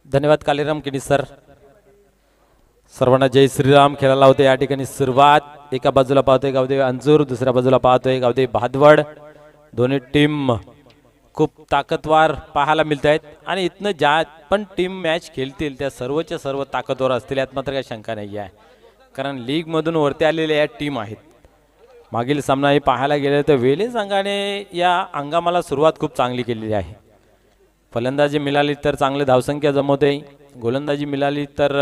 धन्यवाद कालीराम किनी सर. सर्वांना जय श्रीराम. खेळायला होते या ठिकाणी सुरुवात. एका बाजूला पाहतोय गावदेवी अंजूर, दुसऱ्या बाजूला पाहतोय गावदेवी भादवड. दोन्ही टीम खूप ताकदवार पाहायला मिळत आहेत आणि इथनं ज्या पण टीम मॅच खेळतील त्या सर्वच्या सर्व ताकदवार असतील यात मात्र काही शंका नाही आहे. कारण लीग मधून वरती आलेल्या या टीम आहेत. मागील सामना हे पाहायला गेले तर वेले संघाने या हंगामाला सुरुवात खूप चांगली केलेली आहे. फलंदाजी मिळाली तर चांगले धावसंख्या जमवते, गोलंदाजी मिळाली तर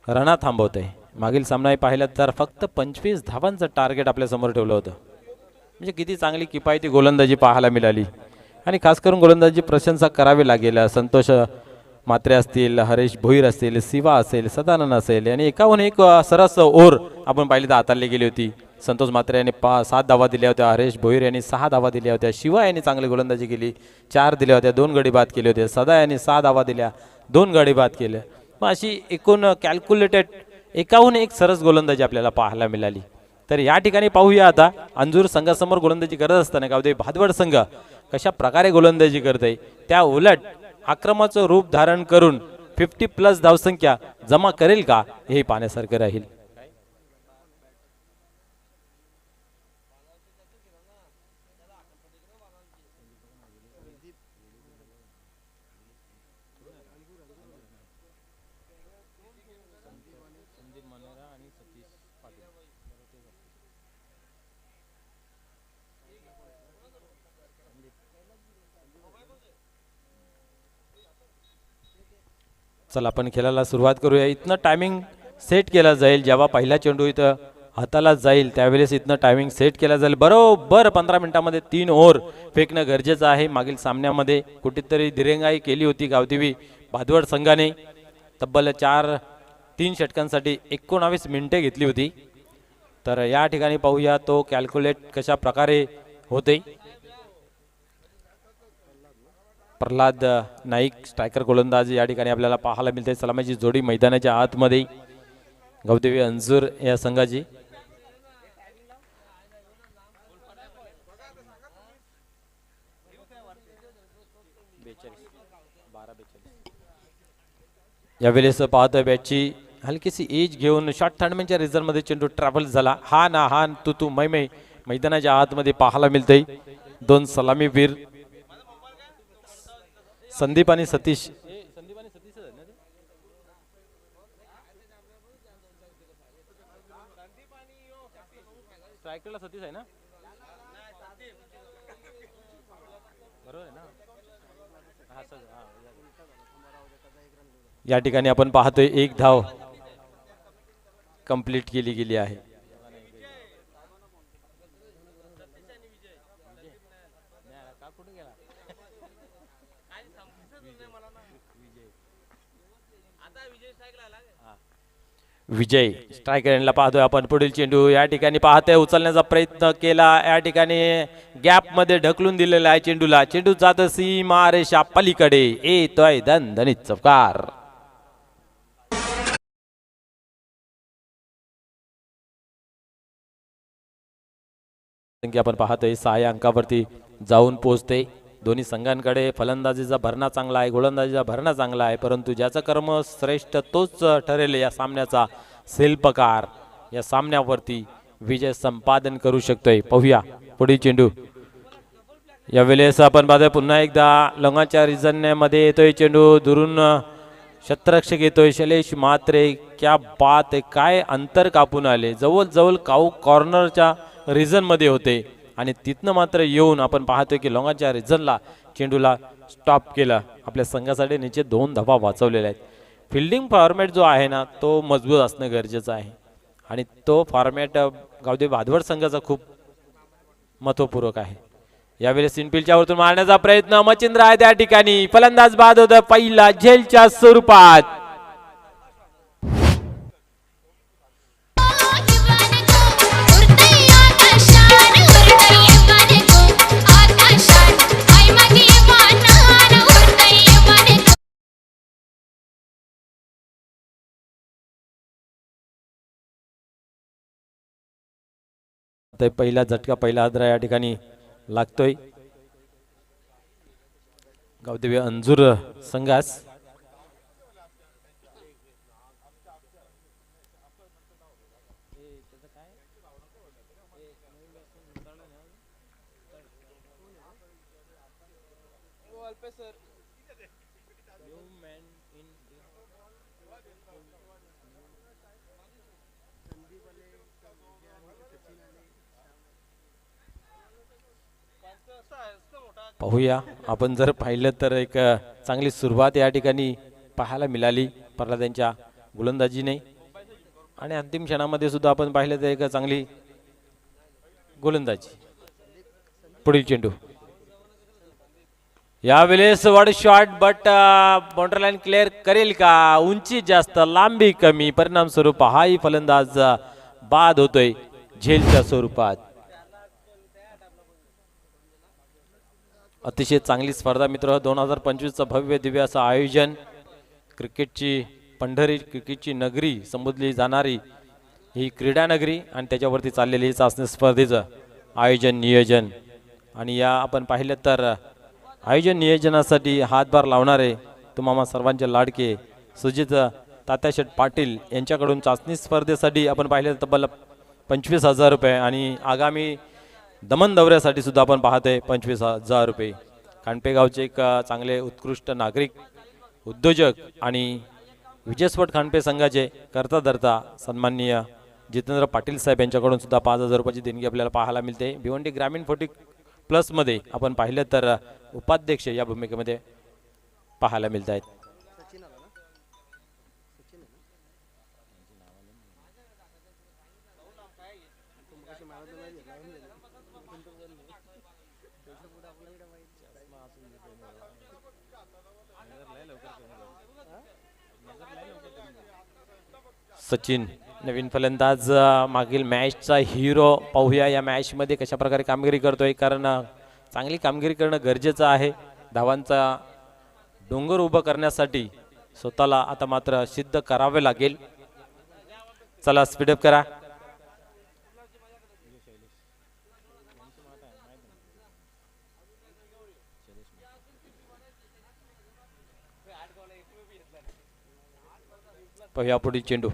रणा थांबवते. मागील सामना पाहिला तर फक्त 25 धावांचं टार्गेट आपल्या समोर ठेवलं होतं. म्हणजे किती चांगली किफायती गोलंदाजी पाहायला मिळाली. आणि खास करून गोलंदाजी प्रशंसा करावी लागेल. संतोष मात्रे असतील, हरेश भोईर असतील, शिवा असेल, सदानंद असेल आणि एकाहून एक सरस ओव्हर आपण पाहिली तर हाताळली गेली होती. संतोष मात्रे यांनी 7 धावा दिल्या होत्या, हरेश भोईर यांनी 6 धावा दिल्या होत्या, शिवा यांनी चांगली गोलंदाजी केली, 4 दिल्या होत्या, 2 गडी बाद केले होते, सदा यांनी 6 धावा दिल्या, 2 गडी बाद केले. मग अशी एकूण कॅल्क्युलेटेड एकाहून एक सरस गोलंदाजी आपल्याला पाहायला मिळाली. तर या ठिकाणी पाहूया आता अंजूर संघासमोर गोलंदाजी करत असताना गावदेवी भादवड संघ कशा प्रकारे गोलंदाजी करते. त्या उलट आक्रमणाचं रूप धारण करून 50+ धावसंख्या जमा करेल का हे पाहण्यासारखं राहील. चला आपण खेळायला सुरुवात करूया. इथनं टायमिंग सेट केला जाईल. जेव्हा पहिला चेंडू इथं हाताला जाईल त्यावेळेस इथनं टायमिंग सेट केला जाईल. बरोबर 15 मिनिटांमध्ये 3 ओव्हर फेकणं गरजेचं आहे. मागील सामन्यामध्ये कुठेतरी दिरंगाई केली होती गावदेवी भादवड संघाने. तब्बल 3 षटकांसाठी 19 मिनिटे घेतली होती. तर या ठिकाणी पाहूया तो कॅल्क्युलेट कशा प्रकारे होते. प्रल्हाद नाईक स्ट्रायकर गोलंदाज या ठिकाणी आपल्याला पाहायला मिळते. सलामीची जोडी मैदानाच्या आतमध्ये गावदेवी अंजूर या संघाची. यावेळेस पाहतोय बॅटची हलकीशी एज घेऊन शॉर्ट थंडमॅनच्या रिझल्टमध्ये चेंडू ट्रॅव्हल झाला. हा ना हा तू मै मैदानाच्या आतमध्ये पाहायला मिळते. 2 सलामीवीर संदीप आणि सतीश. स्ट्रायकरला सतीश आहे ना, बरोबर आहे ना. या ठिकाणी आपण पाहतोय 1 धाव कंप्लीट केली गेली आहे. विजय स्ट्रायकर पाहतोय आपण. पुढील चेंडू या ठिकाणी पाहतोय उचलण्याचा प्रयत्न केला. या ठिकाणी गॅप मध्ये ढकलून दिलेला आहे चेंडूला. चेंडू जात सीमा रेषा पलीकडे येतोय दणदणीत चौकार. आपण पाहतोय 6 अंकावरती जाऊन पोहोचते. दोन्ही संघांकडे फलंदाजीचा भरणा चांगला आहे, गोलंदाजीचा भरणा चांगला आहे, परंतु ज्याचा कर्म श्रेष्ठ तोच ठरेल या सामन्याचा शिल्पकार. या सामन्यावरती विजय संपादन करू शकतोय. पाहूया पुढील चेंडू. यावेळेस आपण पाहतोय पुन्हा एकदा लंगाच्या रिजनमध्ये येतोय चेंडू. दुरून क्षेत्ररक्षक येतोय शैलेश मात्रे. क्या बात आहे, काय अंतर कापून आले. जवळ कॉर्नरच्या रिजन मध्ये होते आणि तिथनं मात्र येऊन आपण पाहतोय की लोंगाच्या रिझनला चेंडूला स्टॉप केला. आपल्या संघासाठी निश्चित 2 धावा वाचवलेल्या आहेत. फिल्डिंग फॉर्मॅट जो आहे ना तो मजबूत असणं गरजेचं आहे आणि तो फॉर्मॅट गावदेवी भादवड संघाचा खूप महत्वपूर्ण आहे. यावेळेस इनफिल्डच्या वरतून मारण्याचा प्रयत्न मचिंद्र आहे त्या ठिकाणी. फलंदाज बाद होता पहिला झेलच्या स्वरूपात. ते पहिला झटका पहिला हादरा या ठिकाणी लागतोय गावदेवी अंजूर संघास. पाहूया आपण जर पाहिलं तर एक चांगली सुरुवात या ठिकाणी पाहायला मिळाली प्रल्हादांच्या गोलंदाजीने आणि अंतिम क्षणामध्ये सुद्धा आपण पाहिलं तर एक चांगली गोलंदाजी. पुढील चेंडू यावेळेस वड shot but boundary line clear करेल का. उंची जास्त लांबी कमी परिणाम स्वरूप हाही फलंदाज बाद होतोय झेलच्या स्वरूपात. अतिशय चांगली स्पर्धा मित्र 2025चं भव्य दिव्य असं आयोजन. क्रिकेटची पंढरी क्रिकेटची नगरी संबोधली जाणारी ही क्रीडा नगरी आणि त्याच्यावरती चाललेली चाचणी स्पर्धेचं आयोजन नियोजन आणि या आपण पाहिलं तर आयोजन नियोजनासाठी हातभार लावणारे तुम्हा सर्वांचे लाडके सुजित तात्याशेठ पाटील यांच्याकडून चाचणी स्पर्धेसाठी आपण पाहिलं तब्बल 25,000 रुपये आणि आगामी दमन दौऱ्यासाठी सुद्धा आपण पाहतोय 25,000 रुपये. खांडपेगावचे एक चांगले उत्कृष्ट नागरिक उद्योजक आणि विजयस्फोट खांडपे संघाचे करता धरता सन्माननीय जितेंद्र पाटील साहेब यांच्याकडून सुद्धा 5,000 रुपयाची देणगी आपल्याला पाहायला मिळते. भिवंडी ग्रामीण 40+ मध्ये आपण पाहिलं तर उपाध्यक्ष या भूमिकेमध्ये पाहायला मिळत आहेत. सचिन नवीन फलंदाज मागील मॅचचा हिरो. पाहूया या मॅच मध्ये कशा प्रकारे कामगिरी करतोय कारण चांगली कामगिरी करणं गरजेचं आहे. धावांचा डोंगर उभं करण्यासाठी स्वतःला आता मात्र सिद्ध करावे लागेल. चला स्पीडअप करा. पाहूया पुढील चेंडू.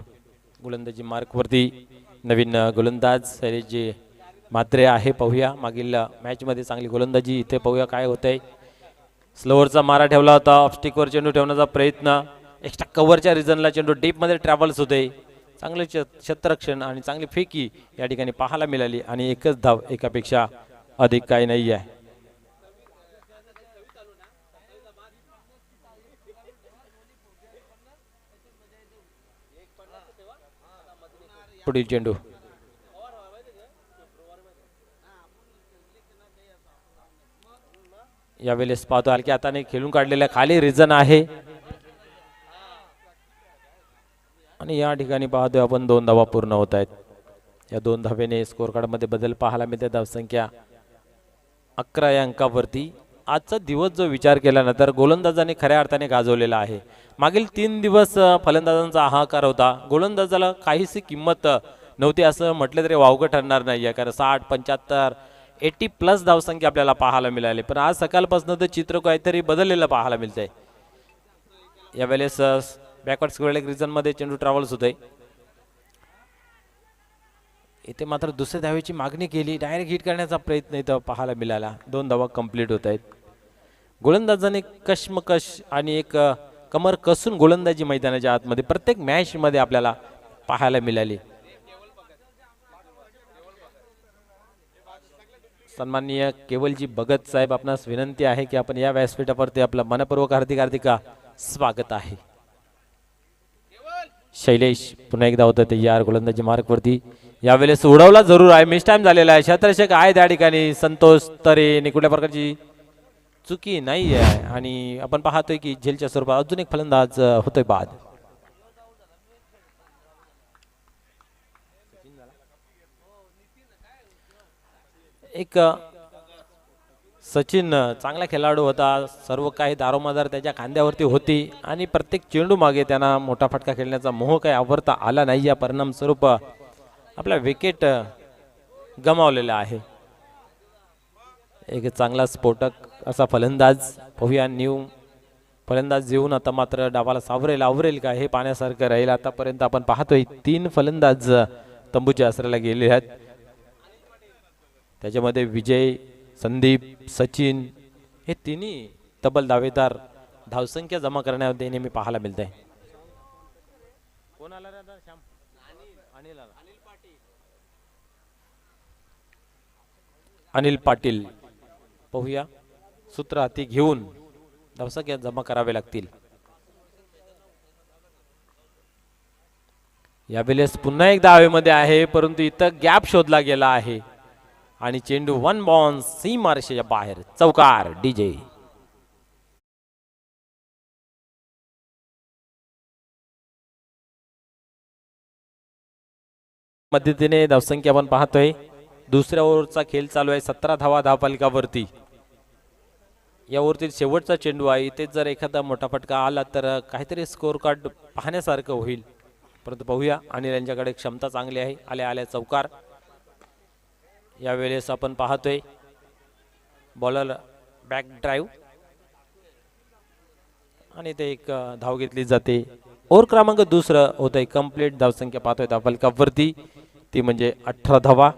गोलंदाजी मार्क वरती नवीन गोलंदाज शैलेशजी मात्रे आहे. पाहूया मागील मॅच मध्ये चांगली गोलंदाजी. इथे पाहूया काय होतंय. स्लोअरचा मारा ठेवला होता. ऑफस्टिकवर चेंडू ठेवण्याचा प्रयत्न. एक्स्ट्रा कव्हरच्या रिजनला चेंडू डीप मध्ये ट्रॅव्हल्स होते. चांगले क्षेत्ररक्षण आणि चांगली फेकी या ठिकाणी पाहायला मिळाली आणि एकच धाव एकापेक्षा अधिक काही नाही आहे. पुढील चेंडू यावेळेस पाहतो हलक्या हाताने खेळून काढलेल्या खाली रिजन आहे आणि या ठिकाणी पाहतोय आपण 2 धावा पूर्ण होत आहेत. या 2 धावेने स्कोर कार्ड मध्ये बदल पाहायला मिळते. धावसंख्या 11 या अंकावरती. आजचा दिवस जो विचार केल्यानंतर गोलंदाजाने खऱ्या अर्थाने गाजवलेला आहे. मागील 3 दिवस फलंदाजांचा हाहाकार होता. गोलंदाजाला काहीशी किंमत नव्हती असं म्हटलं तरी वावगं ठरणार नाही आहे कारण 60, 75, 80+ धावसंख्या आपल्याला पाहायला मिळाली. पण आज सकाळपासून तर चित्र काहीतरी बदललेलं पाहायला मिळतंय. यावेळेस बॅकवर्ड स्क्वेअर लेग रिजन मध्ये चेंडू ट्रॅव्हल्स होतोय. इथे मात्र दुसऱ्या धावेची मागणी केली. डायरेक्ट हिट करण्याचा प्रयत्न इथं पाहायला मिळाला. 2 धावा कंप्लीट होत आहेत. गोलंदाजाने कशमकश आणि एक कमर कसून गोलंदाजी मैदानाच्या आतमध्ये प्रत्येक मॅच मध्ये आपल्याला पाहायला मिळाली. सन्माननीय केवलजी भगत साहेब आपणास विनंती आहे की आपण या व्यासपीठावरती आपलं मनपूर्वक हार्दिक स्वागत आहे. शैलेश पुन्हा एकदा होतं तयार गोलंदाजी मार्क वरती. यावेळेस उडवला जरूर आहे. मिस टाइम झालेला आहे. क्षेत्ररक्षक आहे त्या ठिकाणी संतोष तरे. कुठल्या प्रकारची चुकी नाही आहे आणि आपण पाहतोय की झेलच्या स्वरूपात अजून एक फलंदाज होतोय बाद. एक सचिन चांगला खेळाडू होता. सर्व काही दारोमदार त्याच्या खांद्यावरती होती आणि प्रत्येक चेंडू मागे त्यांना मोठा फटका खेळण्याचा मोह काही आवरता आला नाही. या परिणाम स्वरूप आपला विकेट गमावलेला आहे. एक चांगला स्फोटक असा फलंदाज पाहूया. न्यू फलंदाज येऊन आता मात्र डावाला आवरेल का हे पाहण्यासारखं राहील. आतापर्यंत आपण पाहतोय 3 फलंदाज तंबूच्या आसऱ्याला गेले आहेत. त्याच्यामध्ये विजय, संदीप, सचिन हे तिन्ही तब्बल दावेदार धावसंख्या जमा करण्यामध्ये नेहमी पाहायला मिळत आहे. कोण आला रे आता? श्याम अनिल आला. अनिल पाटील पाहूया. सूत्र हाती घेऊन धावसंख्या जमा करावे लागतील. यावेळेस पुन्हा एकदा हवेमध्ये आहे, परंतु इथं गॅप शोधला गेला आहे आणि चेंडू 1 बॉन्स सीमारेषेच्या बाहेर. चौकार डीजे. पद्धतीने धावसंख्या आपण पाहतोय. दुसऱ्या ओव्हरचा खेळ चालू आहे. 17 धावा धावफलकावरती. या ओव्हरतील शेवटचा चेंडू आहे. इथे जर एखादा मोठा फटका आला तर काहीतरी स्कोर कार्ड पाहण्यासारखं होईल, परंतु पाहूया. आणि यांच्याकडे क्षमता चांगली आहे. आल्या चौकार. यावेळेस आपण पाहतोय बॉलर बॅक ड्राईव्ह आणि ते एक धाव घेतली जाते. ओव्हर क्रमांक दुसरं होतंय. कंप्लीट धावसंख्या पाहतोय धावफलकावरती, ती म्हणजे 18 धावा.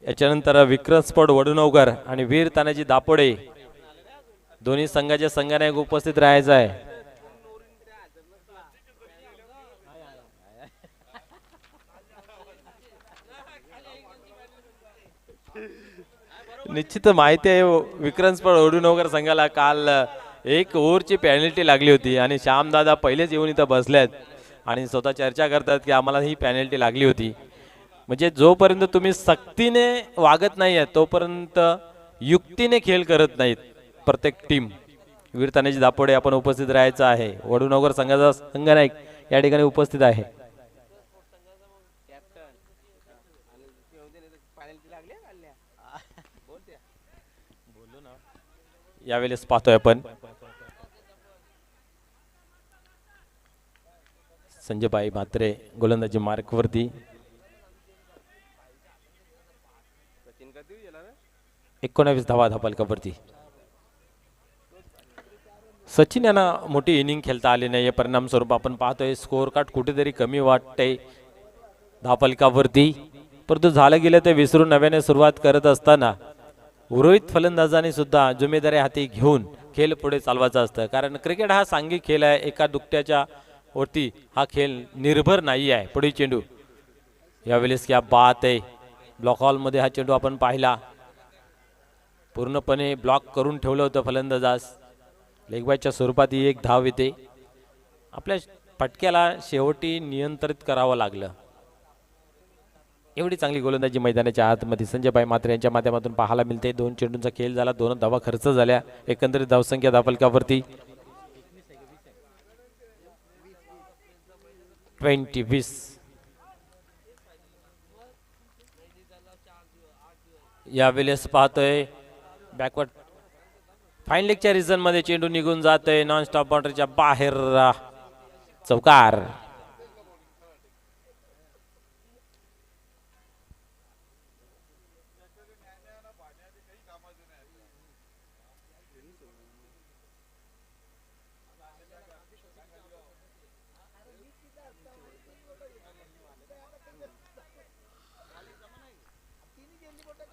याच्यानंतर विक्रम स्पॉट वडुनवकर आणि वीर तानाजी दापोडे दोन्ही संघाच्या संघाने उपस्थित राहायचं आहे. निश्चित माहिती आहे विक्रम स्पॉट वडुनवकर संघाला काल 1 ओव्हरची पेनल्टी लागली होती आणि श्यामदादा पहिलेच येऊन इथं बसल्यात आणि स्वतः चर्चा करतात की आम्हाला ही पेनल्टी लागली होती. म्हणजे जोपर्यंत तुम्ही सक्तीने वागत नाही आहे तोपर्यंत युक्तीने खेळ करत नाहीत प्रत्येक टीम. वीर तानाजी दापोडे आपण उपस्थित राहायचं आहे. वडुनवकर संघाचा संघनायक या ठिकाणी उपस्थित आहे. यावेळेस पाहतोय आपण संजयबाई म्हात्रे गोलंदाजी मार्कवरती. 19 धावा धावफलकावरती. सचिन यांना मोठी इनिंग खेळता आली नाही. परिणाम स्वरूप आपण पाहतोय स्कोर कार्ड कुठेतरी कमी वाटतंय धावफलकावरती, परंतु झालं गेलं ते विसरून नव्याने सुरुवात करत असताना उर्वरित फलंदाजांनी सुद्धा जिम्मेदारी हाती घेऊन खेळ पुढे चालवायचा असतं. कारण क्रिकेट हा सांघिक खेळ आहे. एका दुकट्याच्या वरती हा खेळ निर्भर नाही आहे. पुढे चेंडू यावेळेस क्या बात आहे. ब्लॉक हॉलमध्ये हा चेंडू आपण पाहिला. पूर्णपणे ब्लॉक करून ठेवलं होतं फलंदाजास. लेगबायच्या स्वरूपात ही एक धाव येते. आपल्या फटक्याला शेवटी नियंत्रित करावं लागलं. एवढी चांगली गोलंदाजी मैदानाच्या आतमध्ये संजयबाई म्हात्रे यांच्या माध्यमातून पाहायला मिळते. 2 चेंडूंचा खेळ झाला. 2 धावा खर्च झाल्या. एकंदरीत धावसंख्या धावफलकावरती 20-20. यावेळेस पाहतोय बॅकवर्ड फाईन लेगच्या रिझन मध्ये चेंडू निघून जातोय. नॉन स्टॉप बाउंड्रीच्या बाहेर. चौकार.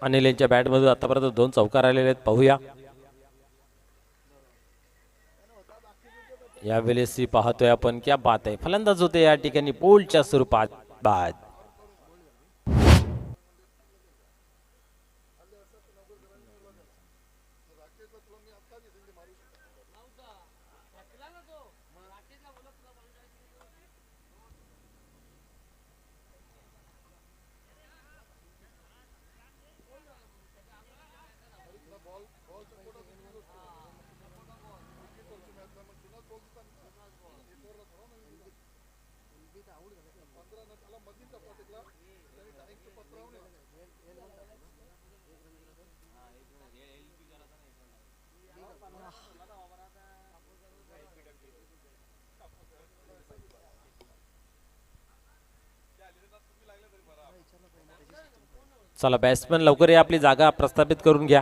अनिल यांच्या बॅटमधून आतापर्यंत 2 चौकार आलेले आहेत. पाहूया यावेळेस पाहतोय आपण क्या बात आहे. फलंदाज होते या ठिकाणी बोलच्या स्वरूपात बाद. चला बॅट्समन लवकर या, आपली जागा प्रस्थापित करून घ्या.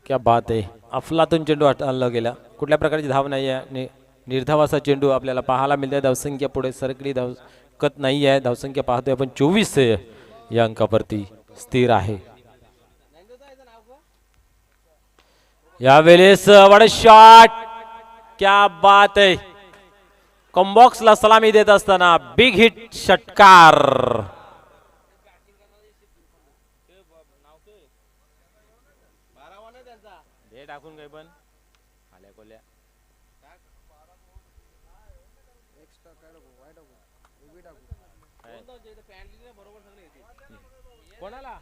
क्या बात आहे, अफलातून चेंडू हटवला गेला. कुठल्या प्रकारची धाव नाही आहे, निर्धावाचा चेंडू आपल्याला पाहायला मिळते. धावसंख्या पुढे सरकली धावकत नाही आहे. धावसंख्या पाहतोय आपण 24 या अंकावरती स्थिर आहे. यावेळेस वड शॉट, क्या बात आहे. कॉम्बॉक्सला सलामी देत असताना बिग हिट षटकार. टाकून काय पण आल्या कोल्या कोणाला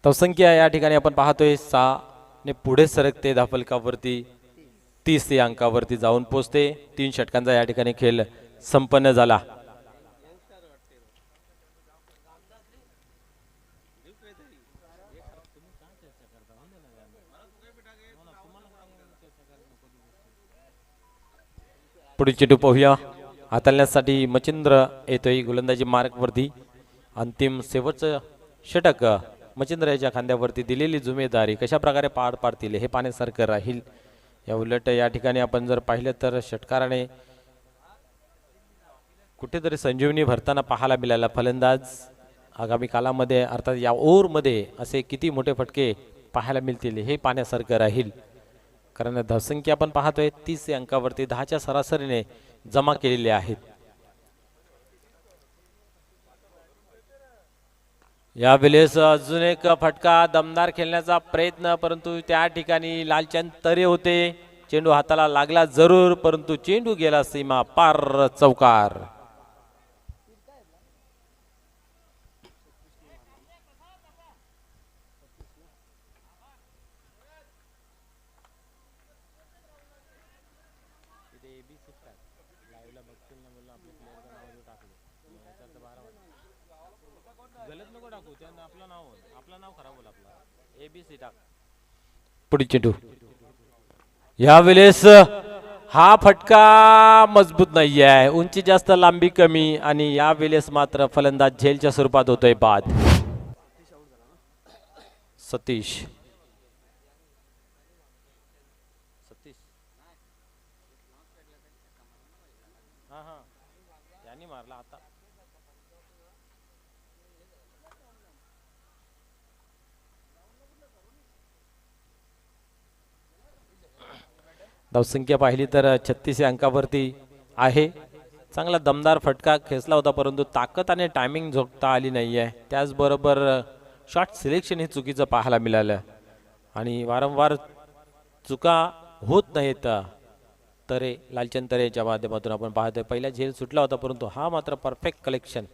धावसंख्या या ठिकाणी आपण पाहतोय 6 ने पुढे सरकते. धावफलकावरती 30 या अंकावरती जाऊन पोहोचते. 3 षटकांचा या ठिकाणी खेळ संपन्न झाला. पुढील चेंडू पाहूया. हाताळण्यासाठी मच्छिंद्र येतोय गोलंदाजी मार्कवरती. अंतिम शेवटचं षटक मच्छिंद्र याच्या खांद्यावरती दिलेली जिम्मेदारी कशा प्रकारे पार पाडतील हे पाहण्यासारखं राहील. या उलट या ठिकाणी आपण जर पाहिलं तर षटकाराने कुठेतरी संजीवनी भरताना पाहायला मिळाला. फलंदाज आगामी कालामध्ये अर्थात या ओव्हरमध्ये असे किती मोठे फटके पाहायला मिळतील हे पाहण्यासारखं राहील. कारण धावसंख्या आपण पाहतोय 30 अंकावरती 10च्या सरासरीने जमा केलेले आहेत. यावेळेस अजून एक फटका, दमदार खेळण्याचा प्रयत्न, परंतु त्या ठिकाणी लालचंद तरे होते. चेंडू हाताला लागला जरूर, परंतु चेंडू गेला सीमा पार. चौकार. पुढील चेंडू. यावेळेस हा फटका मजबूत नाही आहे. उंची जास्त, लांबी कमी, आणि यावेळेस मात्र फलंदाज झेलच्या स्वरूपात होतोय बाद. सतीश यांनी मारला आता. धावसंख्या पाहिली तर 36 अंकावरती आहे. चांगला दमदार फटका खेचला होता, परंतु ताकद आणि टायमिंग झोकता आली नाही आहे. त्याचबरोबर शॉट सिलेक्शन हे चुकीचं पाहायला मिळालं आणि वारंवार चुका होत नाहीत. तरे, लालचंद तरे याच्या माध्यमातून आपण पाहतोय पहिला झेल सुटला होता, परंतु हा मात्र परफेक्ट कलेक्शन.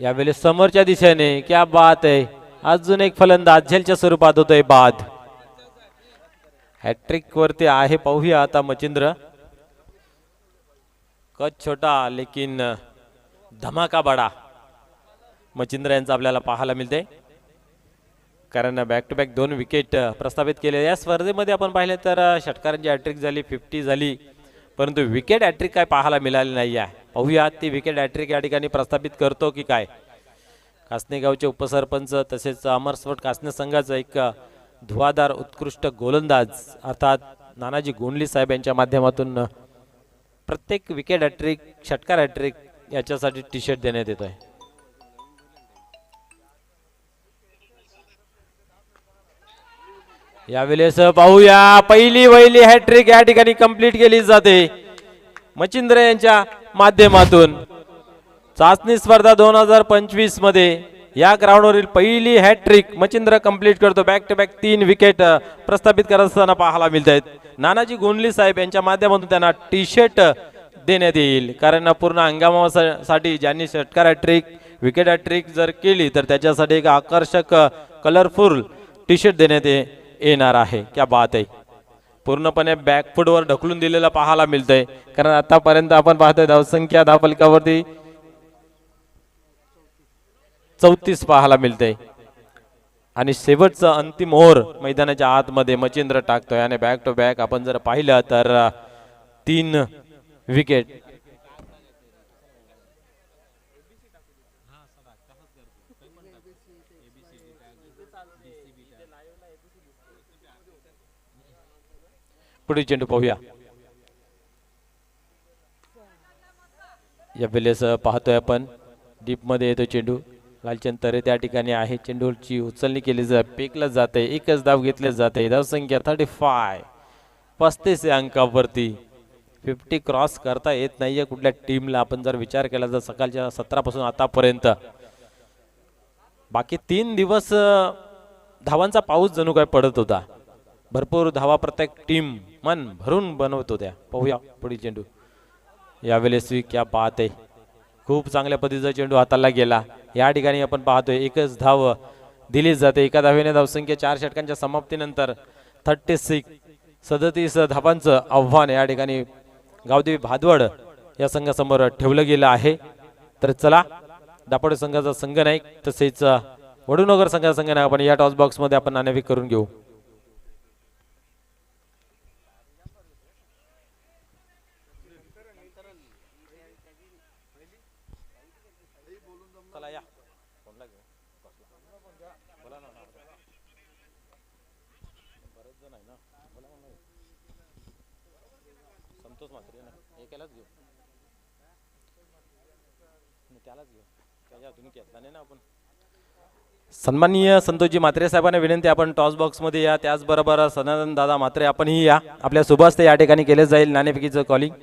यावेळेस समोरच्या दिशेने, क्या बात आहे. अजून एक फलंदाज झेलच्या स्वरूपात होतोय बाद. हॅट्रिक वरती आहे, पाहूया आता मच्छिंद्र. कच छोटा लेकिन धमाका बडा मच्छिंद्र यांचा आपल्याला पाहायला मिळते. कारण बॅक टू बॅक 2 विकेट प्रस्थापित केले. या स्पर्धेमध्ये आपण पाहिले तर षटकारांची हॅट्रिक झाली, 50 झाली, परंतु विकेट हॅट्रिक काय पाहायला मिळाली नाही आहे. पाहूया ती विकेट हॅट्रिक या ठिकाणी प्रस्थापित करतो की काय. कासने गावचे उपसरपंच तसेच अमरस्फोट कासने संघाचा एक धुवाधार उत्कृष्ट गोलंदाज अर्थात नानाजी गोंडली साहेब यांच्या माध्यमातून प्रत्येक विकेट हॅट्रिक, षटकार हॅट्रिक याच्यासाठी टी शर्ट देण्यात येतोय. यावेळेस पाहूया पहिली वहिली हॅट्रिक या ठिकाणी कंप्लीट केली जाते मच्छिंद्र यांच्या माध्यमातून. चाचणी स्पर्धा 2025 मध्ये या ग्राउंडवरील पहिली हॅट्रिक मच्छिंद्र कंप्लीट करतो. बॅक टू बॅक 3 विकेट प्रस्थापित करत असताना पाहायला मिळत आहेत. नानाजी गोंडली साहेब यांच्या माध्यमातून त्यांना टी शर्ट देण्यात येईल, कारण पूर्ण हंगामासाठी ज्यांनी षटकार हॅट्रिक विकेट हॅट्रिक जर केली तर त्याच्यासाठी एक आकर्षक कलरफुल टी शर्ट देण्यात येणार आहे. क्या बात आहे. पूर्णपणे बॅकफुटवर ढकलून दिलेला पाहायला मिळतंय, कारण आतापर्यंत आपण पाहतोय धावसंख्या धावफलकावरती 34 पाहायला मिळते आणि शेवटचं अंतिम ओव्हर मैदानाच्या आतमध्ये मच्छिंद्र टाकतोय आणि बॅक टू बॅक आपण जर पाहिलं तर 3 विकेट. पुढील चेंडू पाहूया. या वेळेस पाहतोय आपण डीप मध्ये येतो चेंडू. लालचंद तरे त्या ठिकाणी आहे. चेंडूची उचलणी केली पेकलं जाते. एकच धाव घेतले जाते. धावसंख्या 35 35 अंकावरती 50 क्रॉस करता येत नाहीये कुठल्या टीमला. आपण जर विचार केला तर सकाळच्या 17 पासून आतापर्यंत बाकी 3 दिवस धावांचा पाऊस जणू काय पडत होता. भरपूर धावा प्रत्येक टीम मन भरून बनवत होत्या. पाहूया पुढील चेंडू. यावेळेस क्या बात आहे. खूप चांगल्या पद्धतीचा चेंडू हाताला गेला. या ठिकाणी आपण पाहतोय एकच धाव दिली जाते. एका धावेने धावसंख्या 4 षटकांच्या समाप्तीनंतर 37 धावांचं आव्हान या ठिकाणी गावदेवी भादवड या संघासमोर ठेवलं गेलं आहे. तर चला दापोडे संघाचा संघनायक तसेच वडूनगर संघाचा संघनायक आपण या टॉस बॉक्स मध्ये आपण नाणेफेक करून घेऊ. सन्माननीय संतोषजी म्हात्रे साहेबांना विनंती आपण टॉस बॉक्स मध्ये या. त्याचबरोबर सनातन दादा म्हात्रे आपणही या. आपल्या शुभहस्ते या ठिकाणी केले जाईल नाणेफेकीचं कॉलिंग.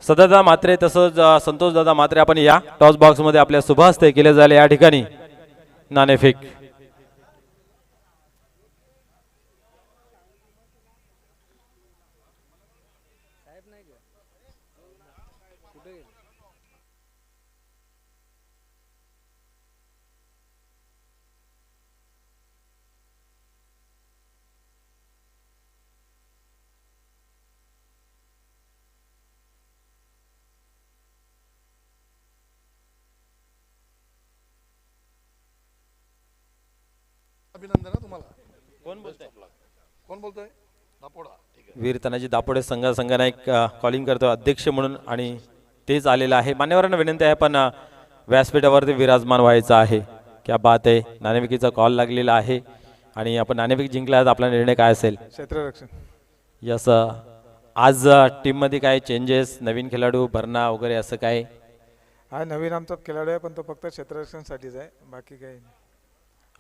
सदादा म्हात्रे तसंच संतोष दादा म्हात्रे आपण या. टॉस बॉक्स मध्ये आपल्या शुभहस्ते केले जाईल या ठिकाणी नाणेफेक. अभिनंदन तुम्हाला. कोण बोलतोय? दापोडा. ठीक आहे. वीर तानाजी दापोडे संघनायक कॉलिंग करतो अध्यक्ष म्हणून आणि तेच आलेलं आहे. मान्यवरांना विनंती आहे पण व्यासपीठावरती विराजमान व्हायचं आहे. क्या बात आहे. नाणेफेकीचा कॉल लागलेला आहे आणि आपण नाणेफेक जिंकला. आपला निर्णय काय असेल? क्षेत्ररक्षण. यस. आज टीम मध्ये काय चेंजेस, नवीन खेळाडू भरणा वगैरे असं काय? हा नवीन आमचा खेळाडू आहे पण तो फक्त क्षेत्ररक्षणसाठीच आहे, बाकी काही नाही.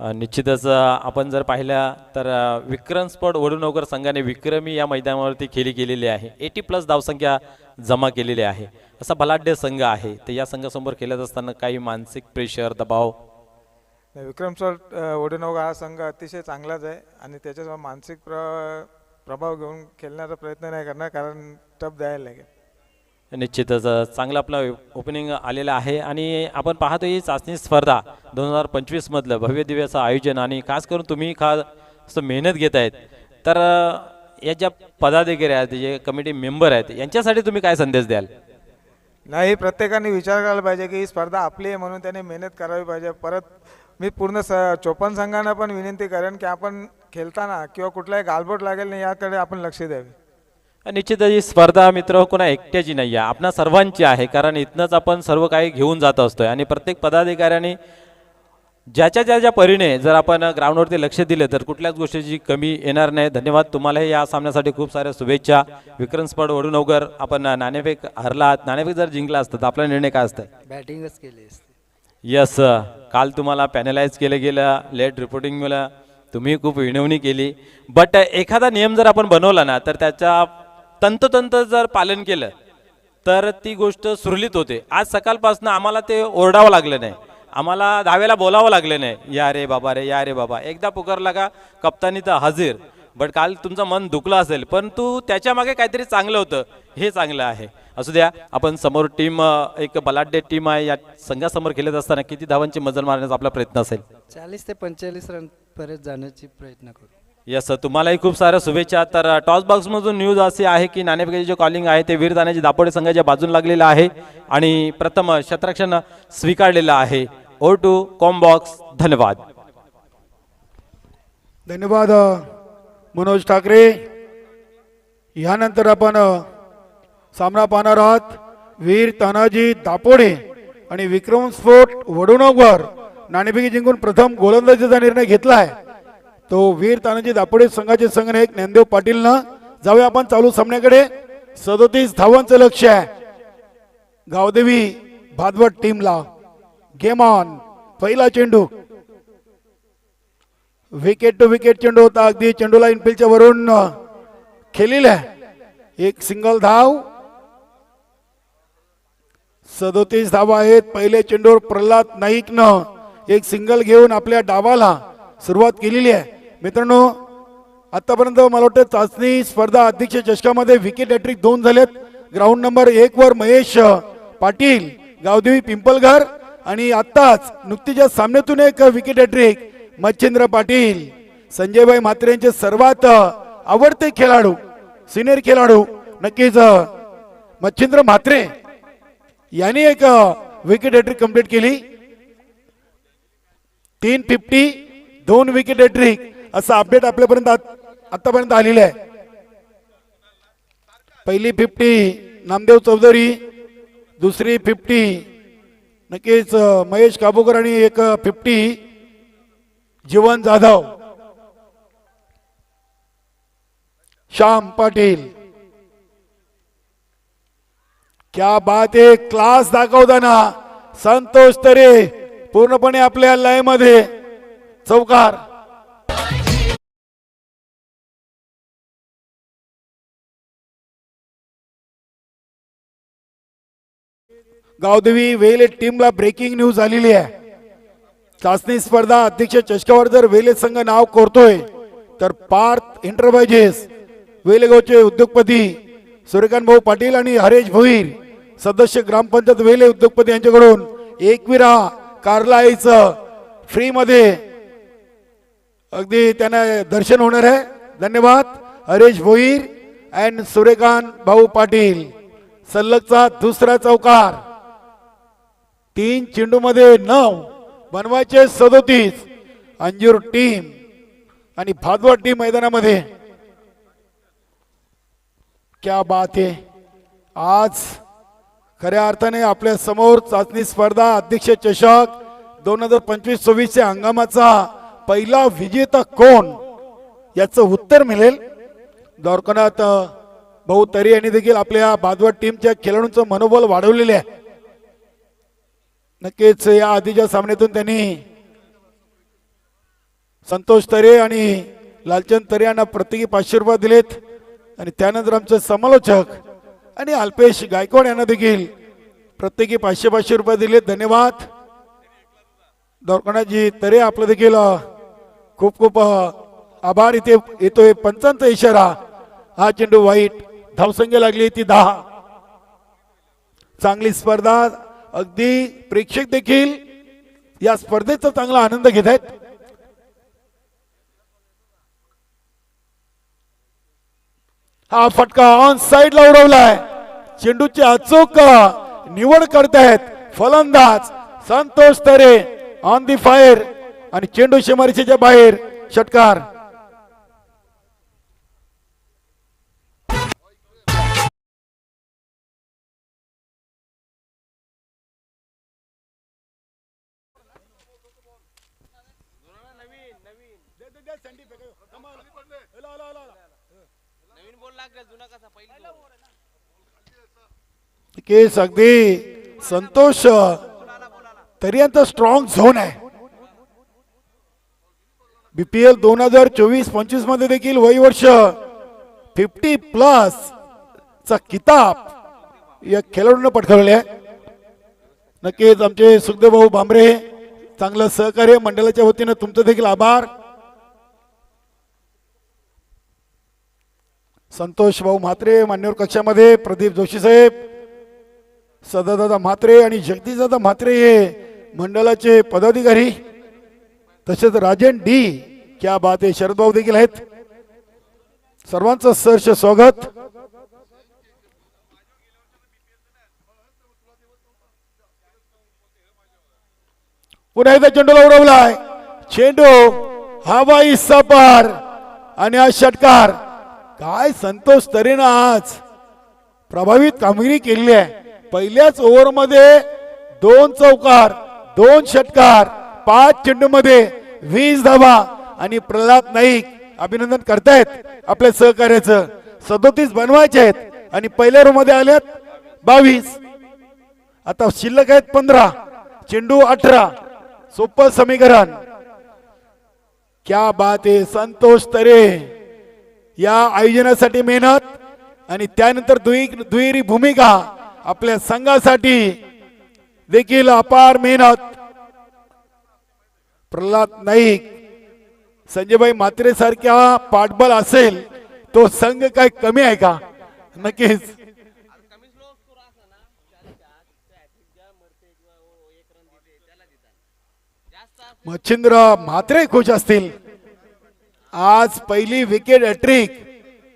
निश्चितच आपण जर पाहिलं तर विक्रम स्पोर्ट वडूनगर संघाने विक्रमी या मैदानावरती खेळी केलेली आहे. 80+ धावसंख्या जमा केलेली आहे. असा बलाढ्य संघ आहे. तर या संघासमोर खेळत असताना काही मानसिक प्रेशर दबाव? विक्रम स्पोर्ट वडूनगर हा संघ अतिशय चांगलाच आहे आणि त्याच्यासमोर मानसिक प्रभाव घेऊन खेळण्याचा प्रयत्न नाही करणार, कारण टफ द्यायला लागेल. निश्चितच चांगलं आपलं ओपनिंग आलेलं आहे आणि आपण पाहतो ही चाचणी स्पर्धा 2025 मधलं भव्य दिव्याचं आयोजन आणि खास करून तुम्ही खास मेहनत घेत आहेत. तर या ज्या पदाधिकारी आहेत, जे कमिटी मेंबर आहेत, यांच्यासाठी तुम्ही काय संदेश द्याल? नाही, प्रत्येकाने विचार करायला पाहिजे की ही स्पर्धा आपली आहे म्हणून त्याने मेहनत करावी पाहिजे. परत मी पूर्ण 54 संघांना पण विनंती करेन की आपण खेळताना किंवा कुठलाही गालबोट लागेल नाही याकडे आपण लक्ष द्यावे. निश्चितच ही स्पर्धा मित्र कोणा एकट्याची नाही आहे, आपणा सर्वांची आहे. कारण इथनंच आपण सर्व काही घेऊन जात असतोय आणि प्रत्येक पदाधिकाऱ्यांनी ज्याच्या ज्या परीने जर आपण ग्राउंडवरती लक्ष दिलं तर कुठल्याच गोष्टीची कमी येणार नाही. धन्यवाद. तुम्हालाही या सामन्यासाठी खूप साऱ्या शुभेच्छा. विक्रम स्पोर्ट वडूनगर आपण नाणेफेक हरलात, नाणेफेक जर जिंकला असतं तर आपला निर्णय काय असतं? बॅटिंगच केली असते. यस. काल तुम्हाला पॅनलाइज केलं गेलं, लेट रिपोर्टिंग मुलं तुम्ही खूप विनवणी केली. बट एखादा नियम जर आपण बनवला ना तर त्याच्या तंतोतंत जर पालन केलं तर ती गोष्ट सुरळीत होते. आज सकाळपासून आम्हाला ते ओरडावं लागलं नाही, आम्हाला दहावेला बोलावं लागले नाही, या रे बाबा रे, या रे बाबा. एकदा पुकारला का कप्तानी तर हजीर. बट काल तुमचं मन दुखलं असेल, परंतु त्याच्या मागे काहीतरी चांगलं होतं, हे चांगलं आहे. असू द्या. आपण समोर टीम, एक बलाढ्य टीम आहे, या संघासमोर खेळत असताना किती धावांची मजल मारण्याचा आपला प्रयत्न असेल? 40 ते 45 रन पर्यंत जाण्याची प्रयत्न करू. यस, तुम्हालाही खूप साऱ्या शुभेच्छा. तर टॉस बॉक्समधून न्यूज अशी आहे की नाणेफेकीचे जे कॉलिंग आहे ते वीर तानाजी दापोडे संघाच्या बाजूला लागलेलं आहे आणि प्रथम क्षेत्ररक्षण स्वीकारलेलं आहे. ओ टू कॉम्बॉक्स. धन्यवाद. धन्यवाद मनोज ठाकरे. यानंतर आपण सामना पाहणार आहात वीर तानाजी दापोडे आणि विक्रम स्फोट वडुणोकवर. नाणेफेकी जिंकून प्रथम गोलंदाजीचा निर्णय घेतला आहे तो वीर तानाजी दापोडे संघाचे संघनायक ज्ञानदेव पाटीलनं. जाऊया आपण चालू सामन्याकडे. 37 धावांचं लक्ष आहे गावदेवी भादवड टीमला. Game on. पहिला चेंडू विकेट टू विकेट चेंडू होता. अगदी चेंडूला इनफिल्डच्या वरून खेळलेला आहे. एक सिंगल धाव. 37 धावा आहेत. पहिले चेंडूवर प्रल्हाद नाईकनं एक सिंगल घेऊन आपल्या डावाला सुरुवात केलेली आहे. मित्रांनो, आतापर्यंत मला वाटतं चाचणी स्पर्धा अध्यक्ष चषकामध्ये विकेट हॅट्रिक 2 झालेत. ग्राउंड नंबर 1 वर महेश पाटील गावदेवी पिंपलघर आणि आत्ताच नुकतीच्या सामन्यातून एक विकेट हॅट्रिक मच्छिंद्र पाटील. संजयभाई म्हात्रे यांचे सर्वात आवडते खेळाडू, सिनियर खेळाडू नक्कीच मच्छिंद्र म्हात्रे यांनी एक विकेट हॅट्रिक कंप्लीट केली. 350 2 विकेट हॅट्रिक असं अपडेट आपल्यापर्यंत आतापर्यंत आलेलं आहे. पहिली 50 नामदेव चौधरी, दुसरी 50 नक्कीच महेश काबूकर आणि एक 50 जीवन जाधव. श्याम पाटील. क्या बात आहे. क्लास दाखवताना संतोष तरे पूर्णपणे आपल्या लयमध्ये चौकार. गावदेवी वेले टीमला ब्रेकिंग न्यूज आलेली आहे. चाचणी स्पर्धा अध्यक्ष चषकावर जर वेले संघ नाव कोरतोय तर पार्थ एंटरप्राइजेस वेलेगावचे उद्योगपती सूर्यकांत भाऊ पाटील आणि हरेश भोईर सदस्य ग्रामपंचायत वेले उद्योगपती यांच्याकडून एकविरा कारलाईचं फ्री मध्ये अगदी त्यांना दर्शन होणार आहे. धन्यवाद हरेश भोईर अँड सूर्यकांत भाऊ पाटील. सलगचा दुसरा चौकार. 3 चेंडू मध्ये 9 बनवायचे 37. अंजूर टीम आणि भादवड टीम मैदानामध्ये. क्या बात आहे. आज खऱ्या अर्थाने आपल्या समोर चाचणी स्पर्धा अध्यक्ष चषक 2025-26 च्या हंगामाचा पहिला विजेता कोण याचं उत्तर मिळेल. द्वारकानाथ भाऊ तरी यांनी देखील आपल्या भादवड टीमच्या खेळाडूंचं मनोबल वाढवलेले आहे. नक्कीच या आधीच्या सामन्यातून त्यांनी संतोष तरे आणि लालचंद तरे यांना प्रत्येकी 500 रुपये दिलेत आणि त्यानंतर आमचे समालोचक आणि अल्पेश गायकवाड यांना देखील प्रत्येकी 500 रुपये दिलेत. धन्यवाद द्वारकानाथजी तरे. आपलं देखील खूप खूप आभार. इथे येतोय पंचांचा इशारा. हा चेंडू वाईट. धावसंख्या लागली ती 10. चांगली स्पर्धा. अगदी प्रेक्षक देखील या स्पर्धेचा चांगला आनंद घेत आहेत. हा फटका ऑन साइडला उडवलाय. चेंडूची अचूक निवड करतायत फलंदाज संतोष तरे ऑन दी फायर आणि चेंडू सीमारेषेच्या बाहेर. षटकार. केस अगदी संतोष तरी यांचा स्ट्रॉंग झोन आहे. बीपीएल 2024-25 मध्ये देखील वय वर्ष 50+ चा किताब या खेळाडूंना पटकावले आहे. नक्कीच आमचे सुखदेव भाऊ भांबरे चांगलं सहकार्य मंडळाच्या वतीनं तुमचं देखील आभार. संतोष भाऊ म्हात्रे मान्यवर कक्षामध्ये, प्रदीप जोशी साहेब, सदादादा म्हात्रे आणि जगदीशदादा म्हात्रे हे मंडळाचे पदाधिकारी, तसेच राजन डी, क्या बात आहे, शरद भाऊ देखील आहेत. सर्वांचं सहर्ष स्वागत. पुन्हा एकदा चेंडूला उडवलाय, चेंडू हवाई सपार आणि हा षटकार. काय संतोष तरेनं आज प्रभावित कामगिरी केली आहे. पहिल्याच ओव्हरमध्ये 2 चौकार, 2 षटकार, 5 चेंडूमध्ये 20 धावा आणि प्रल्हाद नाईक अभिनंदन करतायत आपल्या सहकार्याचं. 37 बनवायचे आहेत आणि पहिल्या रो मध्ये आल्यात 22. आता शिल्लक आहेत 15, चेंडू 18. सोपं समीकरण. क्या बात आहे, संतोष तरे या आयोजनासाठी मेहनत आणि त्यानंतर दुहेरी भूमिका आपल्या संघासाठी देखील अपार मेहनत. प्रल्हाद नाईक, संजयभाई म्हात्रे सारख्या पाठबळ असेल तो संघ काय कमी आहे का? नक्कीच. मच्छिंद्र म्हात्रे खुश असतील. आज पहिली विकेट हॅट्रिक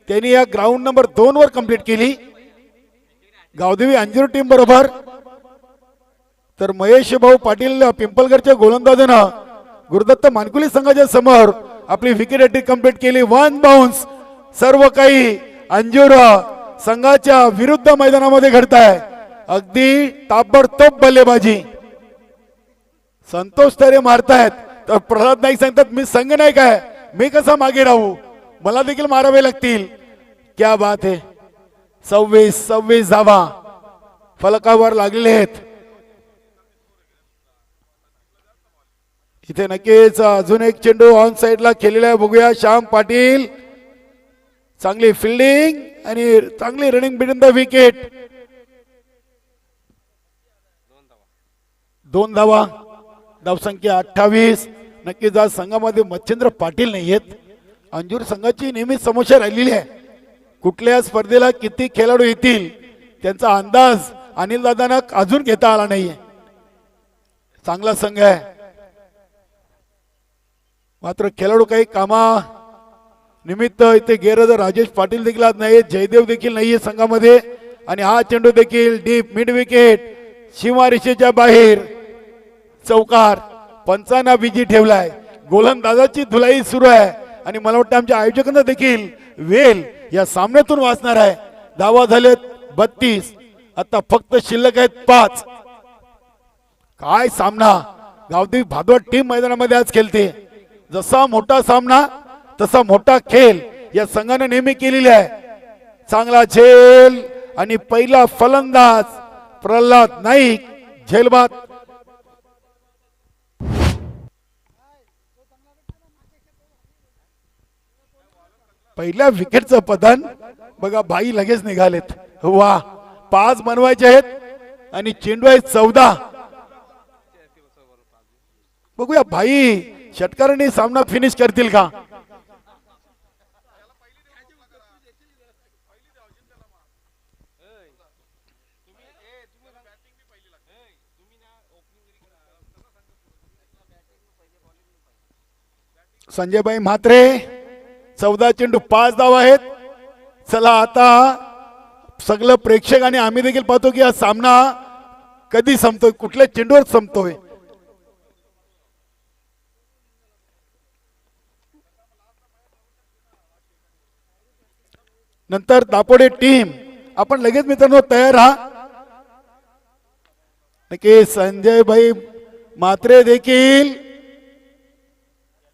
त्यांनी या ग्राउंड नंबर 2 वर कंप्लीट केली गावदेवी अंजीर टीम बरोबर. तर महेश भाऊ पाटील पिंपलगडच्या गोलंदाजानं गुरुदत्त मानकुली संघाच्या समोर आपली विकेट हॅट्रिक कंप्लीट केली. 1 बाउन्स. सर्व काही अंजीर संघाच्या विरुद्ध मैदानामध्ये घडत आहे. अगदी ताबडतोब बल्लेबाजी. संतोष तरे मारतायत तर प्रल्हाद नाईक सांगतात मी संघ नाही काय, मी कसा मागे राहू, मला देखील मारावे लागतील. क्या बात आहे. 26 धावा फलकावर लागलेले आहेत. इथे नक्कीच अजून एक चेंडू ऑन साइडला खेळलेला आहे. बघूया श्याम पाटील, चांगली फिल्डिंग आणि चांगली रनिंग बिटवीन द विकेट. 2 धावा, धावसंख्या 28. नक्कीच आज संघामध्ये मच्छिंद्र पाटील नाही आहेत. अंजूर संघाची नेहमीच समस्या राहिलेली आहे. कुठल्या स्पर्धेला किती खेळाडू येतील त्यांचा अंदाज अनिल दादांना अजून घेता आला नाहीये. चांगला संघ आहे मात्र खेळाडू काही कामा निमित्त इथे गैरहजर. राजेश पाटील देखील आज नाही, जयदेव देखील नाहीये संघामध्ये. आणि हा चेंडू देखील डीप मिड विकेट, सीमारेषेच्या बाहेर. चौकार. पंचांना बिजी ठेवलाय. गोलंदाजाची धुलाई सुरू आहे आणि मला वाटतं आमच्या आयोजकांना देखील वेल या सामन्यातून वाचणार आहे. धावा झालेत 32. आता फक्त शिल्लक आहेत 5. काय सामना. गावदेवी भादवड टीम मैदानामध्ये आज खेळते. जसा मोठा सामना तसा मोठा खेळ या संघाने नेहमी केलेला आहे. चांगला झेल आणि पहिला फलंदाज प्रल्हाद नाईक. झेलबाद. पहिल्या विकेटचं पतन बघा. भाई लगेच निघालेत. वा, 5 बनवायचे आहेत आणि चेंडू आहे 14. बघूया भाई षटकारांनी सामना फिनिश करतील का. संजयभाई म्हात्रे 14 चेंडू 5 धावा आहेत. चला आता सगळं प्रेक्षक आणि आम्ही देखील पाहतो की हा सामना कधी संपतोय, कुठल्या चेंडूवर संपतोय. नंतर दापोडे टीम आपण लगेच मित्रांनो तयार राहा. नक्की संजयभाई म्हात्रे देखील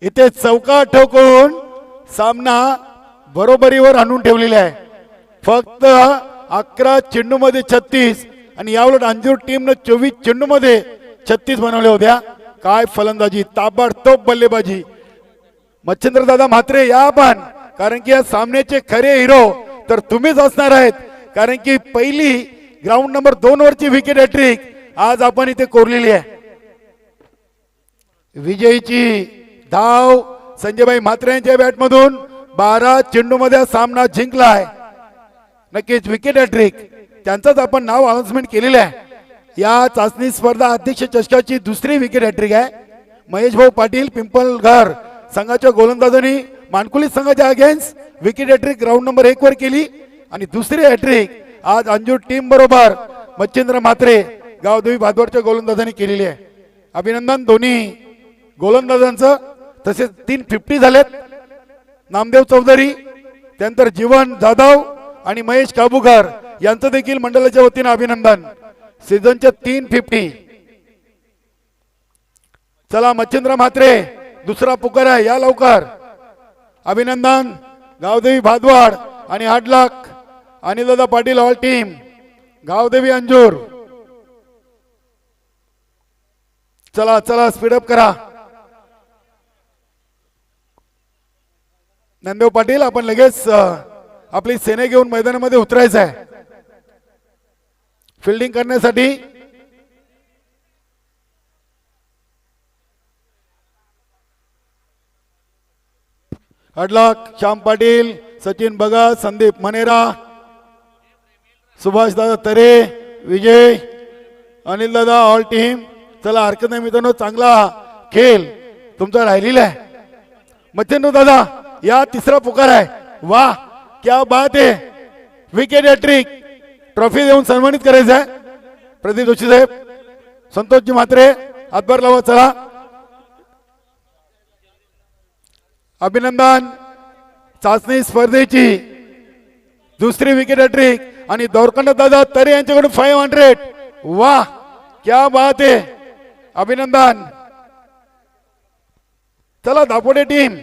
इथे चौका ठोकून सामना बरोबरीवर आणून ठेवलेला आहे. फक्त 11 चेंडू मध्ये 36 आणि याउलट अंजूर टीमनं 24 चेंडू मध्ये 36 बनवल्या होत्या. काय फलंदाजी, ताबडतोब बल्लेबाजी. मच्छिंद्र दादा म्हात्रे या पण, कारण की या सामन्याचे खरे हिरो तर तुम्हीच असणार आहेत. कारण की पहिली ग्राउंड नंबर 2 वरची विकेट हॅट्रिक आज आपण इथे कोरलेली आहे. विजयीची धाव संजयभाई म्हात्रे यांच्या बॅटमधून 12 चेंडूमध्ये सामना जिंकलाय. नक्कीच विकेट हॅट्रिक त्यांचंच आपण नाव अनाउन्समेंट केलेलं आहे. या चाचणी स्पर्धा अध्यक्ष चषकाची दुसरी विकेट हॅट्रिक आहे. महेश भाऊ पाटील पिंपलघर संघाच्या गोलंदाजांनी मानकुली संघाच्या against wicket hattrick round number 1 वर केली आणि दुसरी हॅट्रिक आज अंजूर टीम बरोबर मच्छिंद्र म्हात्रे गावदेवी भादवडच्या गोलंदाजांनी केलेली आहे. अभिनंदन दोन्ही गोलंदाजांचं. तसेच 3 50 झालेत. नामदेव चौधरी त्यानंतर जीवन जाधव आणि महेश काबूकर यांचं देखील मंडळाच्या वतीने अभिनंदन. सीझनच्या 3 50. चला मच्छिंद्र म्हात्रे दुसरा पुकार आहे या लवकर. अभिनंदन गावदेवी भादवाड आणि 8 लाख अनिलदादा पाटील ऑल टीम गावदेवी अंजूर. चला चला स्पीडअप करा. नंदेव पाटील आपण लगेच आपली सेने घेऊन मैदानामध्ये उतरायचं आहे फिल्डिंग करण्यासाठी. अडलाक श्याम पाटील सचिन भगत संदीप मनेरा सुभाष दादा तरे विजय अनिल दादा ऑल टीम. चला हरकत नाही मित्रांनो, चांगला खेळ तुमचा राहिलेला आहे. मच्छिंद्र दादा या तिसरा पुकार आहे. वाह क्या बात आहे. विकेट हॅट्रिक ट्रॉफी देऊन सन्मानित करायचं आहे. प्रदीप जोशी साहेब संतोषजी म्हात्रे हातभार लावा. चला अभिनंदन. चाचणी स्पर्धेची दुसरी विकेट हॅट्रिक आणि दौरखंड दादा तरे यांच्याकडून 500. वाह क्या बात आहे. अभिनंदन. चला दापोडे टीम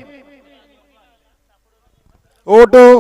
O2